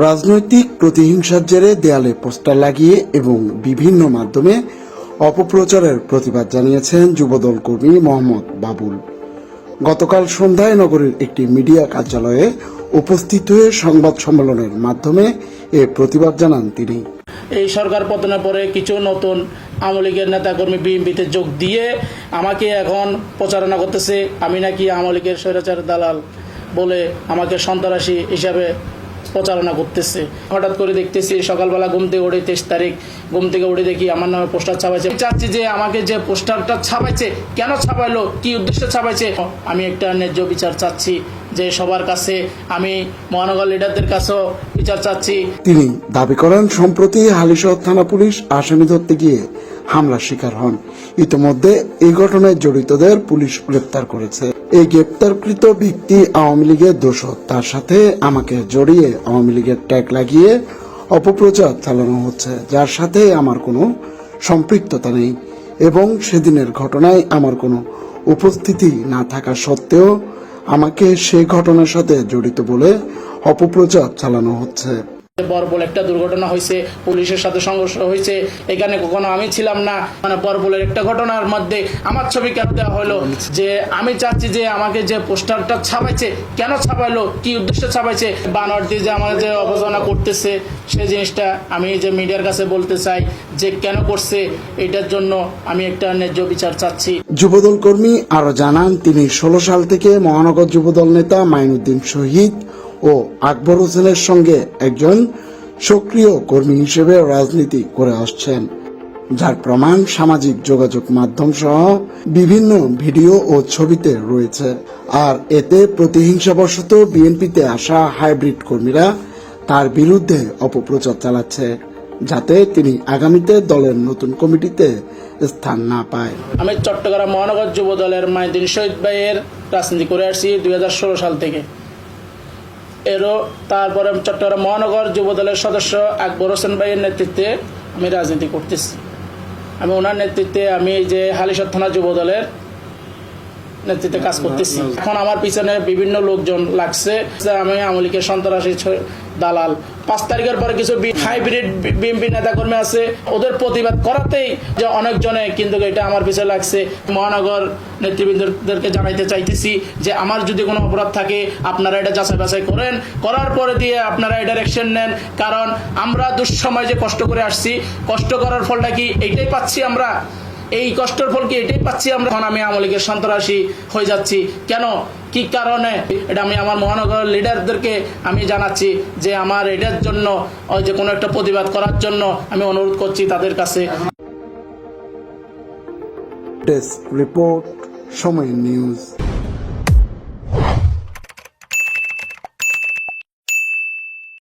রাজনৈতিক প্রতিহিংসার জেরে দেয়ালে পোস্টার লাগিয়ে এবং বিভিন্ন মাধ্যমে অপপ্রচারের প্রতিবাদ জানিয়েছেন যুবদল কর্মী মোহাম্মদ বাবুল। গতকাল সন্ধ্যায় নগরীর একটি মিডিয়া কার্যালয়ে উপস্থিত হয়ে সংবাদ সম্মেলনের মাধ্যমে এ প্রতিবাদ জানান তিনি। এই সরকার পতনের পরে কিছু নতুন আওয়ামী লীগের নেতাকর্মী বিএনপিতে যোগ দিয়ে আমাকে এখন প্রচারণা করতেছে আমি নাকি আওয়ামী লীগের স্বৈরাচার দালাল বলে আমাকে সন্ত্রাসী হিসাবে প্রচারণা করতেছে। হঠাৎ করে দেখতেছি সকালবেলা ঘুম থেকে উঠে 23 তারিখ ঘুম থেকে উঠে দেখি আমার নামে পোস্টার ছাপাইছে। চাচ্ছি যে আমাকে যে পোস্টারটা ছাপাইছে কেন ছাপাইলো, কি উদ্দেশ্যে ছাপাইছে, আমি একটা ন্যায্য বিচার চাচ্ছি। যে সবার কাছে আমি মহানগর লিডারদের কাছেও বিচার চাচ্ছি। তিনি দাবি করেন সম্প্রতি হালিশহর থানা পুলিশ আসামি ধরতে গিয়ে হামলার শিকার হন। ইতিমধ্যে এই ঘটনায় জড়িতদের পুলিশ গ্রেপ্তার করেছে। এই গ্রেপ্তারকৃত ব্যক্তি আওয়ামী লীগের দোষর, তার সাথে আমাকে জড়িয়ে আওয়ামী লীগের ট্যাগ লাগিয়ে অপপ্রচার চালানো হচ্ছে, যার সাথে আমার কোনো সম্পৃক্ততা নেই এবং সেদিনের ঘটনায় আমার কোনো উপস্থিতি না থাকা সত্ত্বেও আমাকে সেই ঘটনার সাথে জড়িত বলে অপপ্রচার চালানো হচ্ছে। বরবল একটা দুর্ঘটনা হয়েছে, পুলিশের সাথে সংঘর্ষ হয়েছে, এখানে কখনো আমি ছিলাম না। মানে বরবলের একটা ঘটনার মধ্যে আমার ছবি কেন দেওয়া হলো, যে আমি চাচ্ছি যে আমাকে যে পোস্টারটা ছাপাইছে কেন ছাপাইলো, কি উদ্দেশ্যে ছাপাইছে, বানর দিয়ে যে আমার যে অবমাননা করতেছে সেই জিনিসটা আমি যে মিডিয়ার কাছে বলতে চাই যে কেন করছে, এটার জন্য আমি একটা ন্যায্য বিচার চাচ্ছি। যুবদল কর্মী আরো জানান, তিনি 16 সাল থেকে মহানগর যুবদল নেতা মাইনুদ্দিন শহীদ ও আকবর হোসেনের সঙ্গে একজন সক্রিয় কর্মী হিসেবে রাজনীতি করে আসছেন, যার প্রমাণ সামাজিক যোগাযোগ মাধ্যম সহ বিভিন্ন ভিডিও ও ছবিতে রয়েছে। আর এতে প্রতিহিংসাবশত বিএনপিতে আসা হাইব্রিড কর্মীরা তার বিরুদ্ধে অপপ্রচার চালাচ্ছে, যাতে তিনি আগামীতে দলের নতুন কমিটিতে স্থান না পায়। আমি চট্টগ্রাম মহানগর যুবদলের মাইনুদ্দিন শহীদ ভাইয়ের রাজনীতি করে আসছি 2016 সাল থেকে। তারপরে চট্টগ্রাম মহানগর যুবদলের সদস্য আকবর হোসেন ভাইয়ের নেতৃত্বে আমি রাজনীতি করতেছি। আমি ওনার নেতৃত্বে আমি যে হালিশহর থানা যুবদলের নেতৃত্বে কাজ করতেছি। এখন আমার পিছনে বিভিন্ন লোকজন লাগছে, আমি আওয়ামী লীগের সন্ত্রাসী দালাল। 5 তারিখের পরে কিছু হাইব্রিড বিএনপি নেতাকর্মী আছে, ওদের প্রতিবাদ করাতেই যে অনেকজনে কিন্তু এটা আমার পিছনে লাগছে। মহানগর নেতৃবৃন্দদেরকে জানাইতে চাইতেছি যে আমার যদি কোনো অপরাধ থাকে আপনারা এটা যাচাই বাছাই করেন, করার পরে দিয়ে আপনারা এটার অ্যাকশন নেন। কারণ আমরা দুঃসময় যে কষ্ট করে আসছি, কষ্ট করার ফলটা কি এইটাই পাচ্ছি আমরা, এই কষ্টের ফল কি এটাই পাচ্ছি আমরা। এখন আমি আওয়ামী লীগের সন্ত্রাসী হয়ে যাচ্ছি কেন, কি কারণে, এটা আমি আমার মহানগর লিডারদেরকে আমি জানাচ্ছি যে আমার এটার জন্য ওই যে কোনো একটা প্রতিবাদ করার জন্য আমি অনুরোধ করছি তাদের কাছে। ডেস্ক রিপোর্ট, সময় নিউজ।